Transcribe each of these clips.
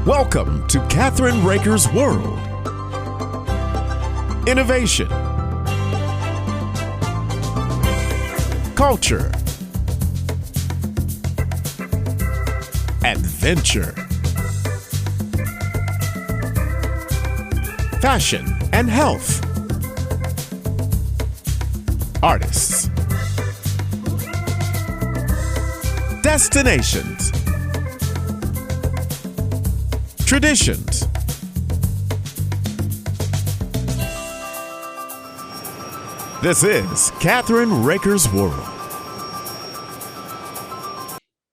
Welcome to Kathryn Raker's World. Innovation, culture, adventure, fashion and health, artists, destinations, traditions. This is Kathryn Raker's World.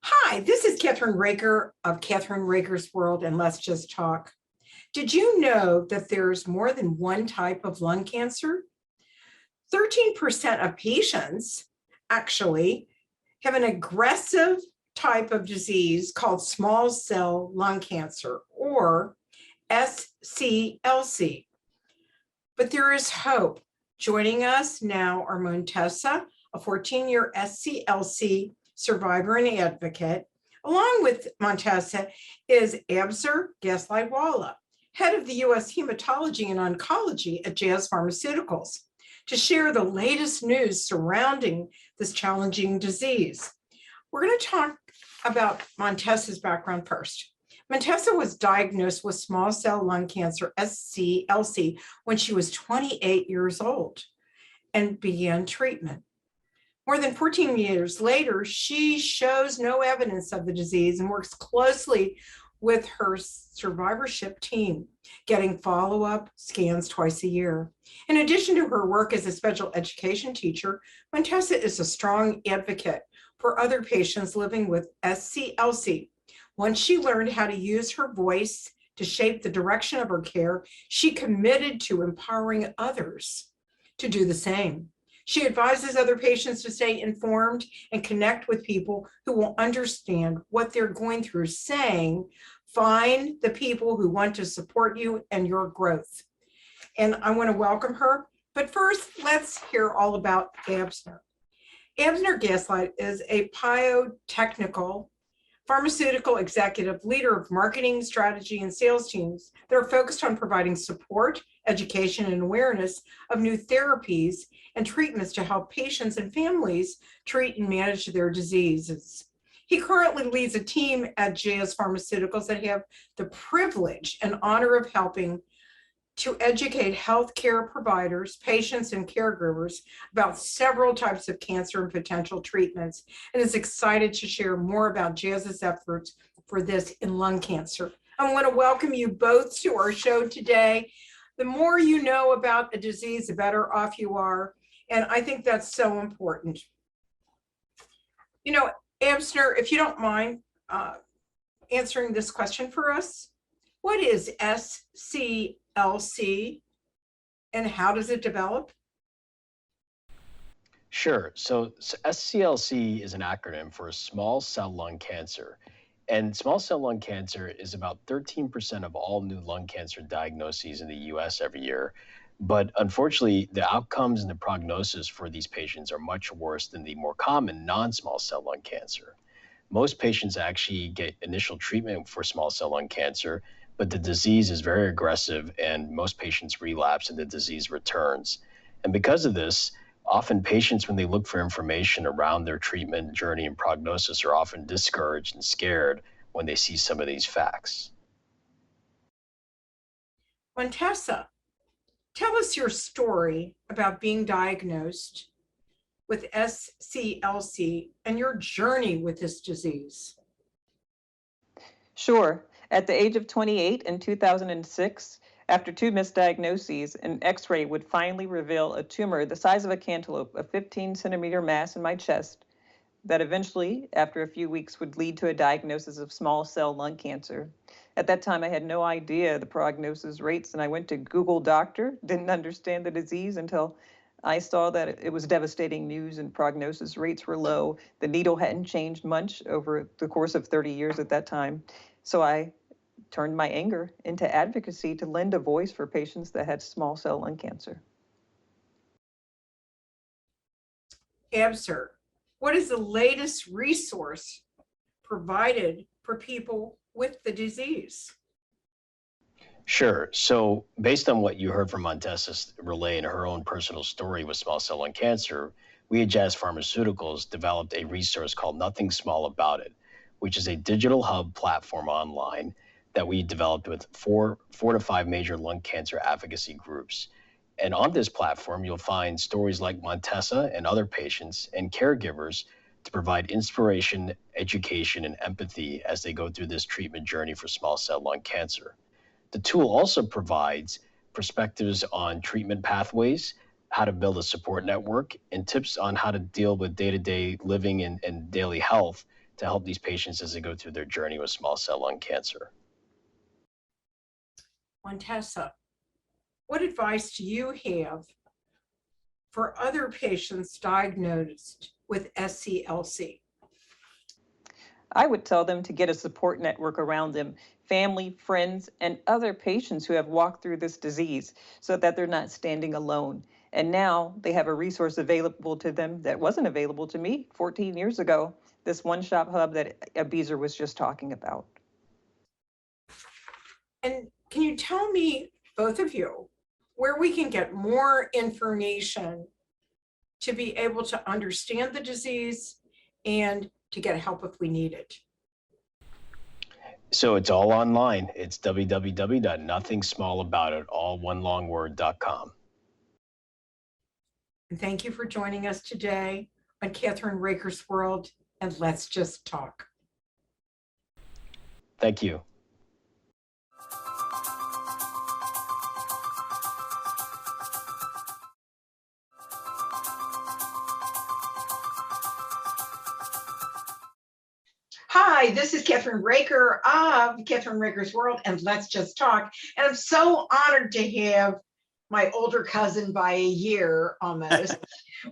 Hi, this is Kathryn Raker of Kathryn Raker's World and Let's Just Talk. Did you know that there's more than one type of lung cancer? 13% of patients actually have an aggressive type of disease called small cell lung cancer, or Sclc. But there is hope. Joining us now are Montessa, a 14-year Sclc survivor and advocate. Along with Montessa is Abizer Gaslightwala, head of the U.S. Hematology and Oncology at Jazz Pharmaceuticals, to share the latest news surrounding this challenging disease. We're going to talk about Montessa's background first. Montessa was diagnosed with small cell lung cancer, Sclc, when she was 28 years old and began treatment. More than 14 years later, she shows no evidence of the disease and works closely with her survivorship team, getting follow-up scans twice a year. In addition to her work as a special education teacher, Montessa is a strong advocate for other patients living with Sclc. Once she learned how to use her voice to shape the direction of her care, she committed to empowering others to do the same. She advises other patients to stay informed and connect with people who will understand what they're going through, saying, find the people who want to support you and your growth. And I want to welcome her. But first, let's hear all about Abizer. Abizer Gaslight is a biotechnical pharmaceutical executive leader of marketing, strategy, and sales teams that are focused on providing support, education, and awareness of new therapies and treatments to help patients and families treat and manage their diseases. He currently leads a team at Jazz Pharmaceuticals that have the privilege and honor of helping to educate healthcare providers, patients, and caregivers about several types of cancer and potential treatments, and is excited to share more about Jazz's efforts for this in lung cancer. I want to welcome you both to our show today. The more you know about a disease, the better off you are, and I think that's so important. You know, Abizer, if you don't mind answering this question for us, what is Sclc and how does it develop? Sure. So SCLC is an acronym for small cell lung cancer. And small cell lung cancer is about 13% of all new lung cancer diagnoses in the US every year. But unfortunately, the outcomes and the prognosis for these patients are much worse than the more common non-small cell lung cancer. Most patients actually get initial treatment for small cell lung cancer, but the disease is very aggressive and most patients relapse and the disease returns. And because of this, often patients, when they look for information around their treatment journey and prognosis, are often discouraged and scared when they see some of these facts. Montessa, tell us your story about being diagnosed with Sclc and your journey with this disease. Sure. At the age of 28 in 2006, after 2 misdiagnoses, an X-ray would finally reveal a tumor the size of a cantaloupe, a 15-centimeter mass in my chest, that eventually, after a few weeks, would lead to a diagnosis of small cell lung cancer. At that time, I had no idea the prognosis rates, and I went to Google Doctor, didn't understand the disease until I saw that it was devastating news and prognosis rates were low. The needle hadn't changed much over the course of 30 years at that time. So I turned my anger into advocacy to lend a voice for patients that had small cell lung cancer. Abizer, what is the latest resource provided for people with the disease? Sure. So based on what you heard from Montessa's relay and her own personal story with small cell lung cancer, we at Jazz Pharmaceuticals developed a resource called Nothing Small About It, which is a digital hub platform online that we developed with four to five major lung cancer advocacy groups. And on this platform, you'll find stories like Montessa and other patients and caregivers to provide inspiration, education, and empathy as they go through this treatment journey for small cell lung cancer. The tool also provides perspectives on treatment pathways, how to build a support network, and tips on how to deal with day-to-day living and daily health to help these patients as they go through their journey with small cell lung cancer. Montessa, what advice do you have for other patients diagnosed with SCLC? I would tell them to get a support network around them, family, friends, and other patients who have walked through this disease so that they're not standing alone. And now they have a resource available to them that wasn't available to me 14 years ago, this one-stop hub that Abizer was just talking about. And can you tell me, both of you, where we can get more information to be able to understand the disease and to get help if we need it? So it's all online. It's www.nothingsmallabout.it, all one long word.com. And thank you for joining us today on Kathryn Raker's World, and Let's Just Talk. Thank you. Hi, this is Kathryn Raker of Kathryn Raker's World and Let's Just Talk. And I'm so honored to have my older cousin by a year almost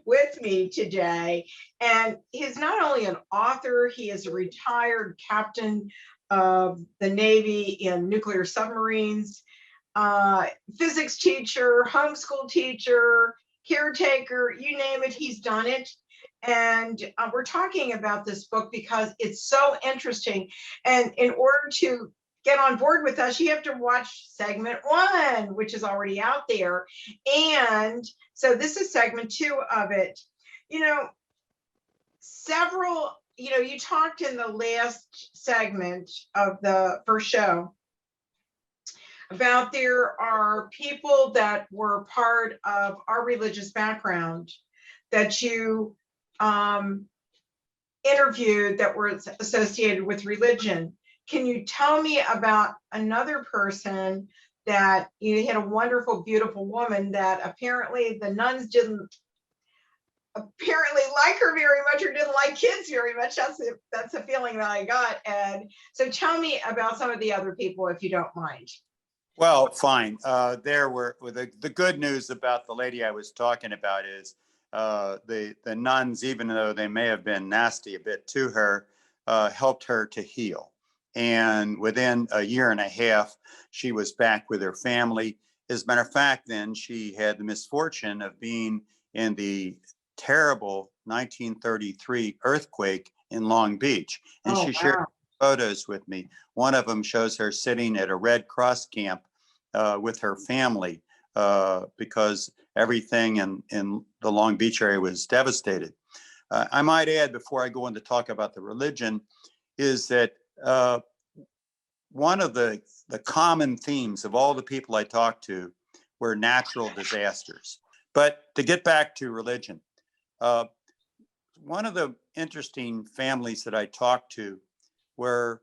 with me today. And he's not only an author, he is a retired captain of the Navy in nuclear submarines, physics teacher, homeschool teacher, caretaker, you name it, he's done it. And we're talking about this book because it's so interesting. And in order to get on board with us, you have to watch segment 1, which is already out there. And so this is segment 2 of it. You know, you talked in the last segment of the first show about there are people that were part of our religious background that you interviewed that were associated with religion. Can you tell me about another person that you had, a wonderful, beautiful woman that apparently the nuns didn't apparently like her very much or didn't like kids very much? That's the feeling that I got. And so tell me about some of the other people, if you don't mind. Well, fine. The good news about the lady I was talking about is the nuns, even though they may have been nasty a bit to her, helped her to heal. And within a year and a half, she was back with her family. As a matter of fact, then she had the misfortune of being in the terrible 1933 earthquake in Long Beach. And she shared photos with me. One of them shows her sitting at a Red Cross camp with her family because everything in the Long Beach area was devastated. I might add, before I go on to talk about the religion, is that one of the common themes of all the people I talked to were natural disasters. But to get back to religion, one of the interesting families that I talked to were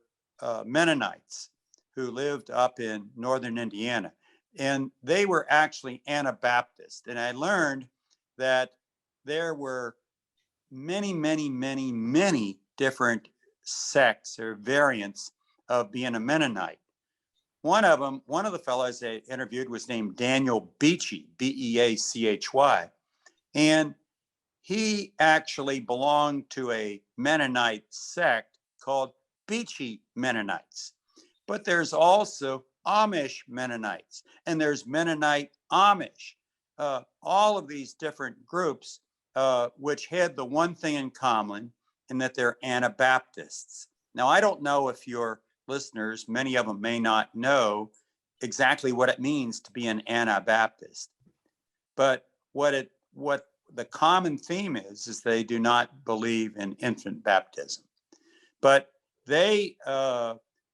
Mennonites who lived up in northern Indiana. And they were actually Anabaptist. And I learned that there were many, many, many, many different sects or variants of being a Mennonite. One of the fellows I interviewed was named Daniel Beachy, Beachy. And he actually belonged to a Mennonite sect called Beachy Mennonites. But there's also Amish Mennonites, and there's Mennonite Amish. All of these different groups, which had the one thing in common, in that they're Anabaptists. Now, I don't know if your listeners, many of them may not know exactly what it means to be an Anabaptist. But what the common theme is they do not believe in infant baptism. But they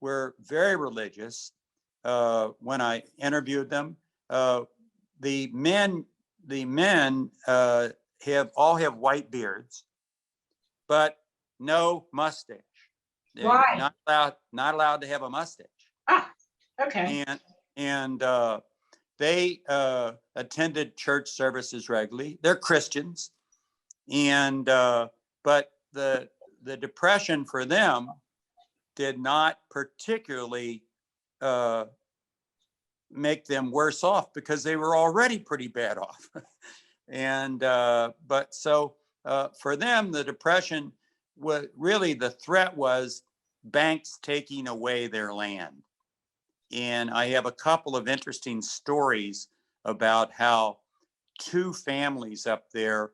were very religious. When I interviewed them, the men all have white beards, but no mustache. They're Why? not allowed to have a mustache. Ah, okay. And they attended church services regularly. They're Christians, and but the depression for them did not particularly make them worse off because they were already pretty bad off. And but so for them, the depression was really, the threat was banks taking away their land. And I have a couple of interesting stories about how two families up there,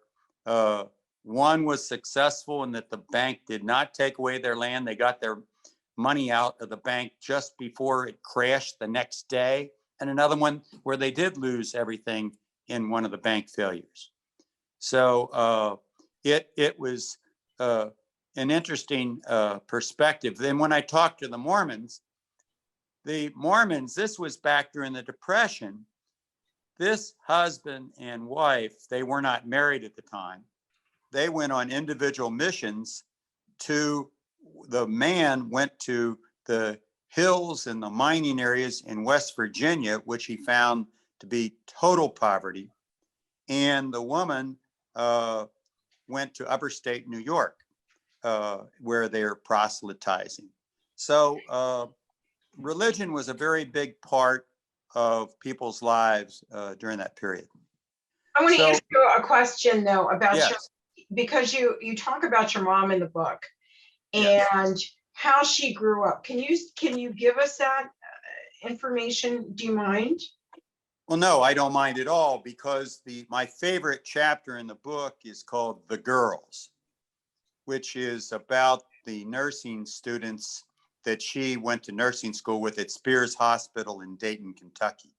one was successful in that the bank did not take away their land. They got their money out of the bank just before it crashed the next day. And another one where they did lose everything in one of the bank failures. So it was an interesting perspective. Then when I talked to the Mormons, this was back during the Depression. This husband and wife, they were not married at the time. They went on individual missions the man went to the hills and the mining areas in West Virginia, which he found to be total poverty. And the woman went to upstate New York, where they're proselytizing. So religion was a very big part of people's lives during that period. I want to ask you a question though about yes. because you talk about your mom in the book and Yes. how she grew up. Can you give us that information? Do you mind? Well, no, I don't mind at all, because my favorite chapter in the book is called The Girls, which is about the nursing students that she went to nursing school with at Spears Hospital in Dayton, Kentucky.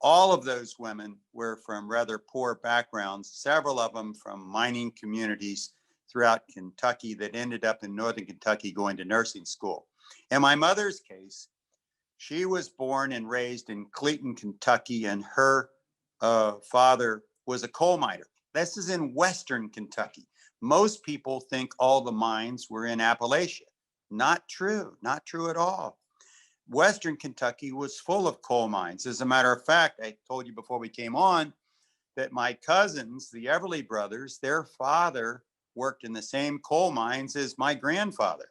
All of those women were from rather poor backgrounds, several of them from mining communities throughout Kentucky that ended up in Northern Kentucky going to nursing school. In my mother's case, she was born and raised in Cleveton, Kentucky, and her father was a coal miner. This is in Western Kentucky. Most people think all the mines were in Appalachia. Not true, not true at all. Western Kentucky was full of coal mines. As a matter of fact, I told you before we came on that my cousins, the Everly brothers, their father worked in the same coal mines as my grandfather.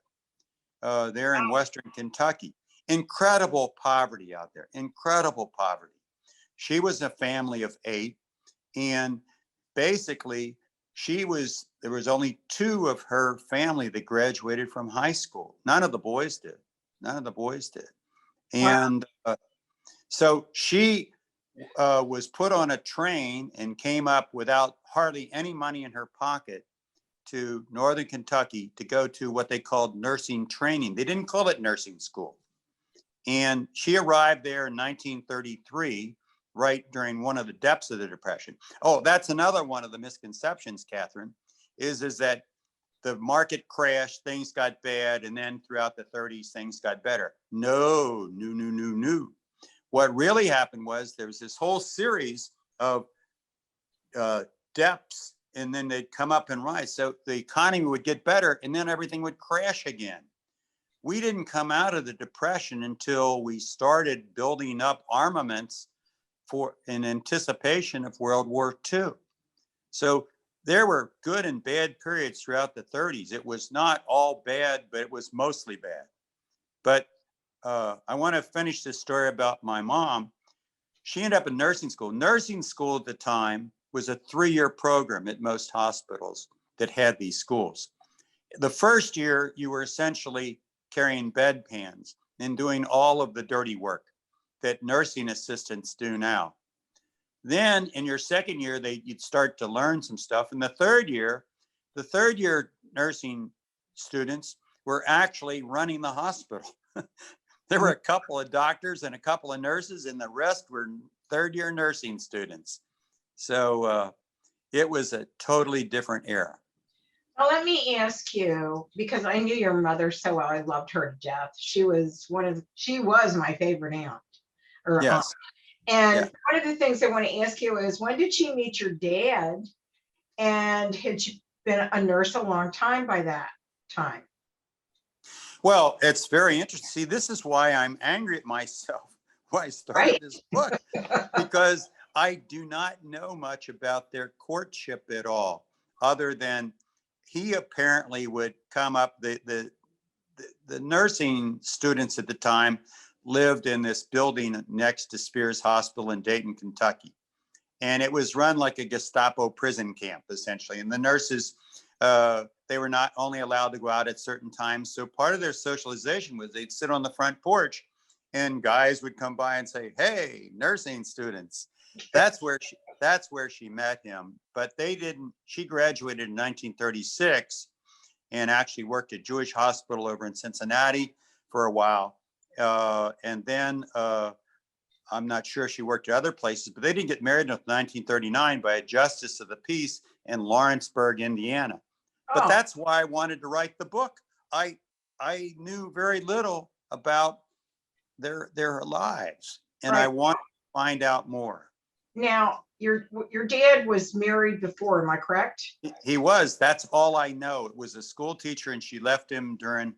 They're in Western Kentucky. Incredible poverty out there, incredible poverty. She was a family of 8, and basically there was only 2 of her family that graduated from high school. None of the boys did. And so she was put on a train and came up without hardly any money in her pocket to Northern Kentucky to go to what they called nursing training. They didn't call it nursing school. And she arrived there in 1933, right during one of the depths of the Depression. Oh, that's another one of the misconceptions, Kathryn, is that the market crashed, things got bad, and then throughout the 30s, things got better. No. What really happened was there was this whole series of depths, and then they'd come up and rise. So the economy would get better, and then everything would crash again. We didn't come out of the Depression until we started building up armaments in anticipation of World War II. So there were good and bad periods throughout the 30s. It was not all bad, but it was mostly bad. But I want to finish this story about my mom. She ended up in nursing school. Nursing school at the time was a 3-year program at most hospitals that had these schools. The first year, you were essentially carrying bedpans and doing all of the dirty work that nursing assistants do now. Then in your second year, you'd start to learn some stuff. In the third year nursing students were actually running the hospital. There were a couple of doctors and a couple of nurses, and the rest were third-year nursing students. So it was a totally different era. Well, let me ask you, because I knew your mother so well, I loved her to death. She was my favorite aunt or aunt. Yes. And Yeah. one of the things I want to ask you is, when did she meet your dad? And had she been a nurse a long time by that time? Well, it's very interesting. See, this is why I'm angry at myself, why I started this book, because I do not know much about their courtship at all, other than he apparently would come up. The nursing students at the time lived in this building next to Spears Hospital in Dayton, Kentucky. And it was run like a Gestapo prison camp, essentially. And the nurses, they were not only allowed to go out at certain times. So part of their socialization was they'd sit on the front porch and guys would come by and say, "Hey, nursing students." That's where she met him. But they didn't. She graduated in 1936 and actually worked at Jewish Hospital over in Cincinnati for a while. And then I'm not sure she worked at other places, but they didn't get married until 1939 by a justice of the peace in Lawrenceburg, Indiana. But that's why I wanted to write the book. I knew very little about their lives, and I wanted to find out more. Now, your dad was married before, am I correct? He was. That's all I know. It was a school teacher, and she left him during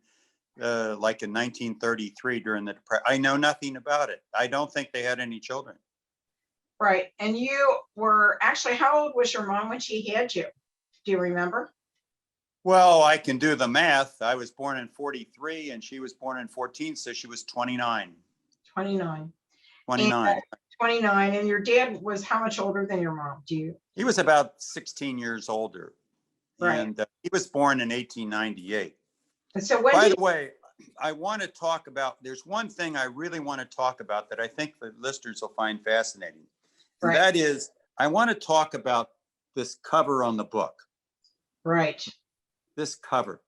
like in 1933 during the Depression. I know nothing about it. I don't think they had any children. Right. And you were actually, how old was your mom when she had you? Do you remember? Well, I can do the math. I was born in 43 and she was born in 14, so she was 29. 29. 29. And 29. And your dad was how much older than your mom? He was about 16 years older. Right. And he was born in 1898. And so by the way, I want to talk about, there's one thing I really want to talk about that I think the listeners will find fascinating. And that is, I want to talk about this cover on the book. Right. This cover.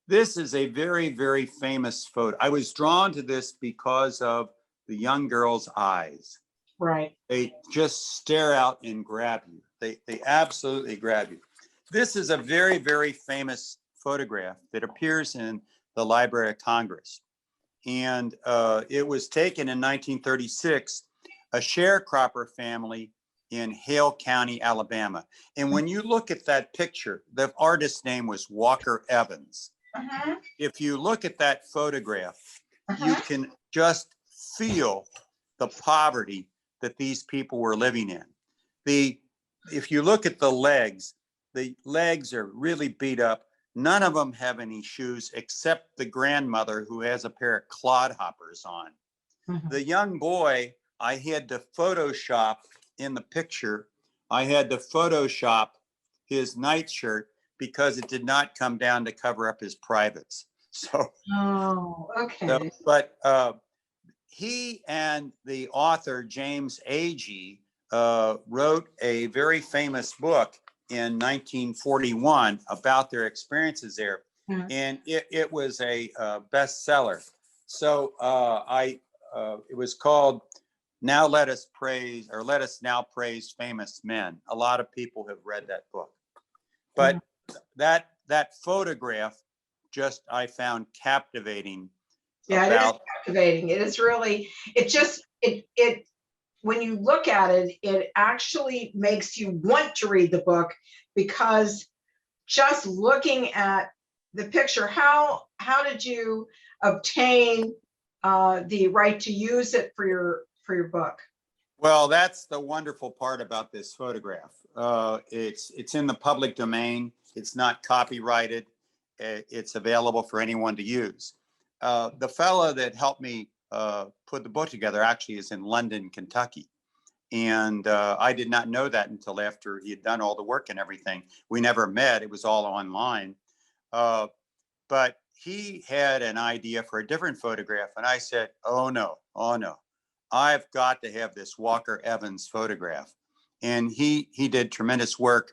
This is a very, very famous photo. I was drawn to this because of the young girl's eyes. Right. They just stare out and grab you. They absolutely grab you. This is a very, very famous photograph that appears in the Library of Congress. And it was taken in 1936, a sharecropper family in Hale County, Alabama. And when you look at that picture, the artist's name was Walker Evans. If you look at that photograph, you can just feel the poverty that these people were living in. If you look at the legs are really beat up. None of them have any shoes except the grandmother, who has a pair of clodhoppers on. The young boy, I had to Photoshop in the picture. I had to Photoshop his nightshirt because it did not come down to cover up his privates. So, okay. But he and the author, James Agee, wrote a very famous book in 1941 about their experiences there. And it was a bestseller. So it was called Now Let Us Praise, or Let Us Now Praise Famous Men. A lot of people have read that book. But that photograph just, I found captivating. Yeah, it is captivating. It is really, it when you look at it, it actually makes you want to read the book, because just looking at the picture, how did you obtain the right to use it for your book? Well, that's the wonderful part about this photograph. It's in the public domain. It's not copyrighted. It's available for anyone to use. The fellow that helped me put the book together actually is in London, Kentucky. And I did not know that until after he had done all the work and everything. We never met. It was all online. But he had an idea for a different photograph. And I said, oh no, I've got to have this Walker Evans photograph. And he did tremendous work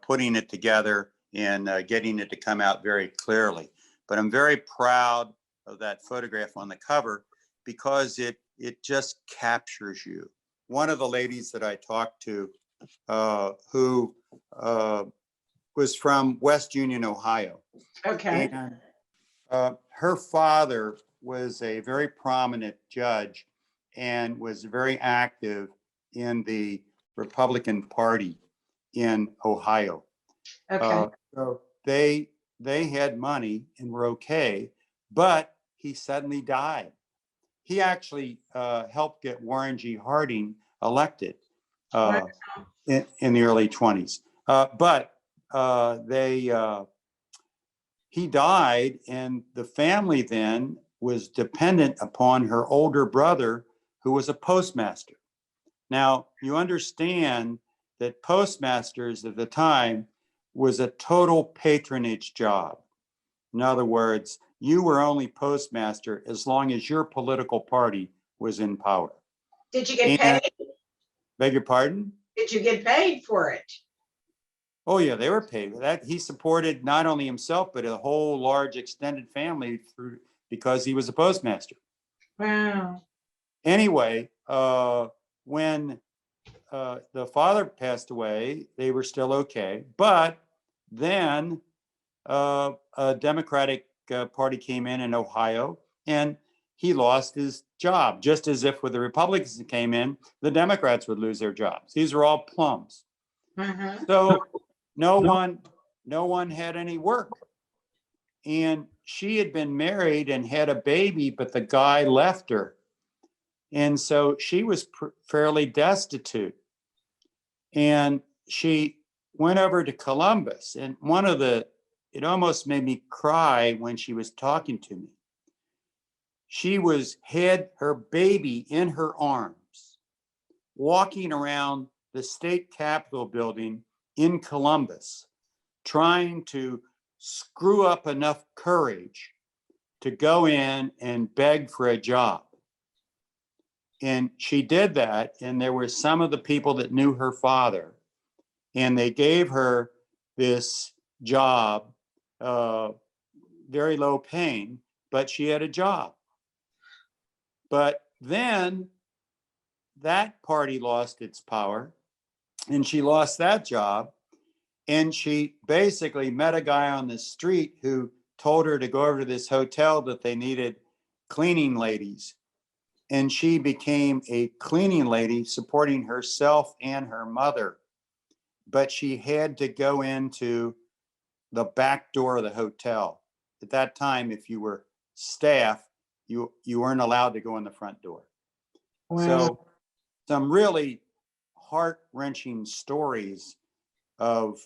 putting it together and getting it to come out very clearly. But I'm very proud of that photograph on the cover because it just captures you. One of the ladies that I talked to, who was from West Union, Ohio. Okay. And her father was a very prominent judge and was very active in the Republican Party in Ohio. Okay. So they had money and were okay, but he suddenly died. He actually helped get Warren G. Harding elected in the early 20s. But he died, and the family then was dependent upon her older brother, who was a postmaster. Now, you understand that postmasters at the time was a total patronage job. In other words, you were only postmaster as long as your political party was in power. Did you get paid? Beg your pardon? Did you get paid for it? Oh yeah, they were paid. That he supported not only himself but a whole large extended family through because he was a postmaster. Wow. Anyway, when the father passed away, they were still okay. But then a Democratic Party came in Ohio, and he lost his job, just as if with the Republicans that came in, the Democrats would lose their jobs. These are all plums. So no one had any work. And she had been married and had a baby, but the guy left her. And so she was fairly destitute. And she went over to Columbus. And it almost made me cry when she was talking to me. She had her baby in her arms, walking around the state capitol building in Columbus, trying to screw up enough courage to go in and beg for a job. And she did that, and there were some of the people that knew her father, and they gave her this job, very low paying, but she had a job. But then that party lost its power, and she lost that job. And she basically met a guy on the street who told her to go over to this hotel that they needed cleaning ladies. And she became a cleaning lady, supporting herself and her mother. But she had to go into the back door of the hotel. At that time, if you were staff, you weren't allowed to go in the front door. Wow. So some really heart-wrenching stories of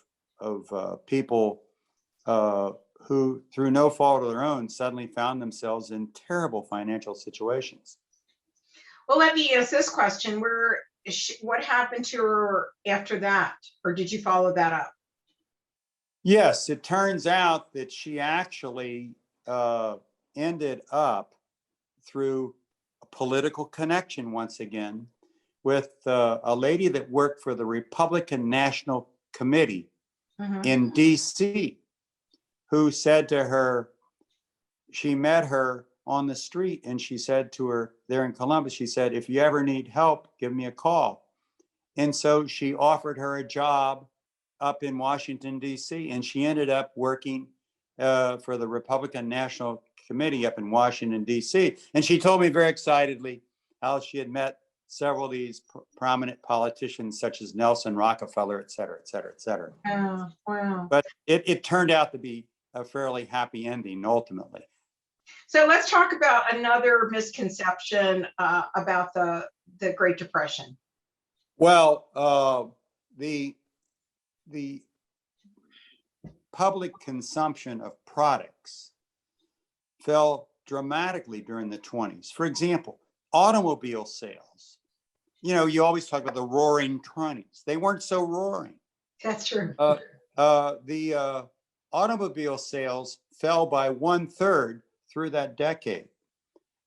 people who, through no fault of their own, suddenly found themselves in terrible financial situations. Well, let me ask this question. What happened to her after that? Or did you follow that up? Yes, it turns out that she actually ended up through a political connection once again with a lady that worked for the Republican National Committee in DC, who said to her, she met her on the street and she said to her there in Columbus, she said, if you ever need help, give me a call. And so she offered her a job up in Washington, DC, and she ended up working for the Republican National Committee up in Washington, DC. And she told me very excitedly how she had met several of these prominent politicians such as Nelson Rockefeller, et cetera, et cetera, et cetera. Oh, wow. But it turned out to be a fairly happy ending ultimately. So let's talk about another misconception about the Great Depression. Well, the public consumption of products fell dramatically during the 20s. For example, automobile sales. You know, you always talk about the roaring 20s. They weren't so roaring. That's true. The automobile sales fell by 1/3 through that decade.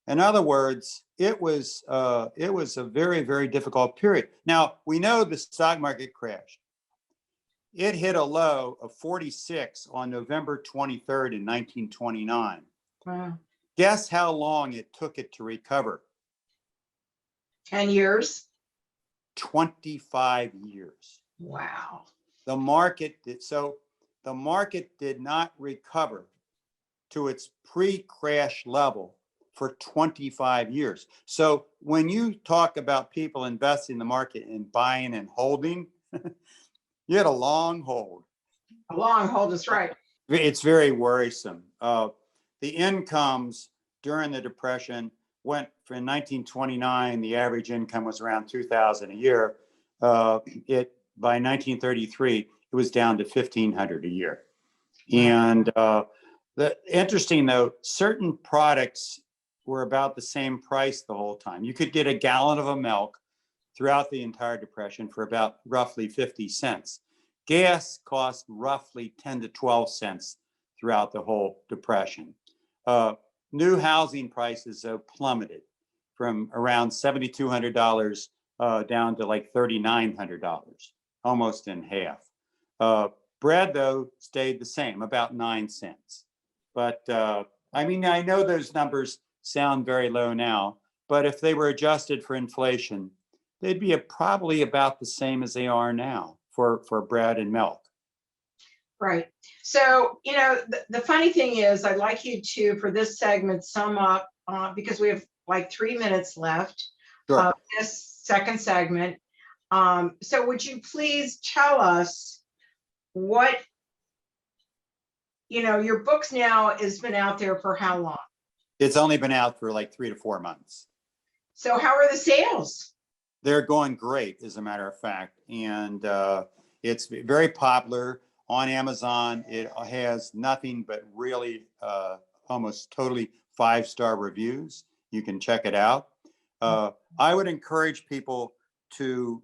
In other words, it was a very, very difficult period. Now, we know the stock market crashed. It hit a low of 46 on November 23rd in 1929. Wow. Guess how long it took it to recover? 10 years. 25 years. Wow. The market did not recover to its pre-crash level for 25 years. So when you talk about people investing in the market and buying and holding, you had a long hold. A long hold is right. It's very worrisome. The incomes during the Depression went from 1929, the average income was around $2,000 a year. By 1933, it was down to $1,500 a year. And interesting though, certain products were about the same price the whole time. You could get a gallon of milk throughout the entire Depression for about roughly 50 cents. Gas cost roughly 10 to 12 cents throughout the whole Depression. New housing prices plummeted from around $7,200 down to like $3,900, almost in half. Bread, though, stayed the same, about 9 cents. But I mean, I know those numbers sound very low now, but if they were adjusted for inflation, they'd be probably about the same as they are now for bread and milk. Right. So, you know, the funny thing is, I'd like you to, for this segment, sum up, because we have like 3 minutes left of this second segment. So would you please tell us what, you know, your books now has been out there for how long? It's only been out for like 3 to 4 months. So how are the sales? They're going great, as a matter of fact. And it's very popular on Amazon. It has nothing but really almost totally 5-star reviews. You can check it out. I would encourage people to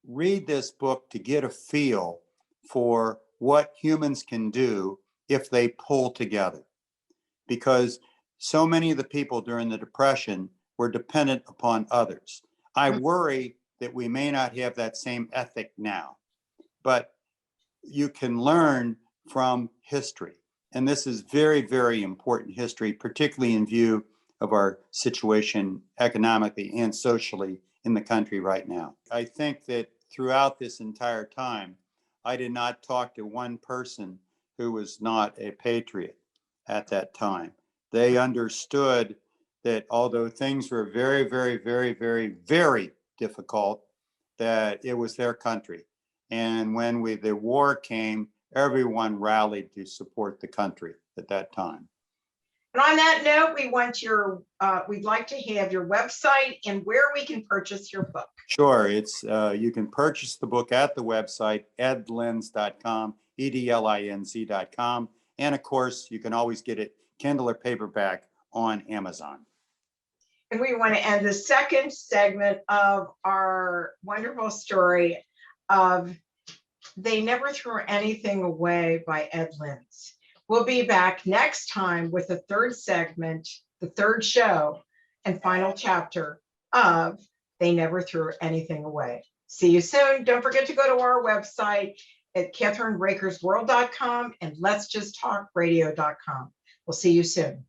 read this book to get a feel for what humans can do if they pull together. Because so many of the people during the Depression were dependent upon others. I worry that we may not have that same ethic now, but you can learn from history. And this is very, very important history, particularly in view of our situation economically and socially in the country right now. I think that throughout this entire time, I did not talk to one person who was not a patriot at that time. They understood that although things were very, very, very, very, very difficult, that it was their country. And when the war came, everyone rallied to support the country at that time. And on that note, we'd like to have your website and where we can purchase your book. Sure, it's you can purchase the book at the website, edlinz.com, edlinz.com. And of course, you can always get it Kindle or paperback on Amazon. And we want to end the second segment of our wonderful story of They Never Threw Anything Away by Ed Linz. We'll be back next time with the third segment, the third show and final chapter of They Never Threw Anything Away. See you soon. Don't forget to go to our website at KathrynRakersWorld.com and letsjusttalkradio.com. We'll see you soon.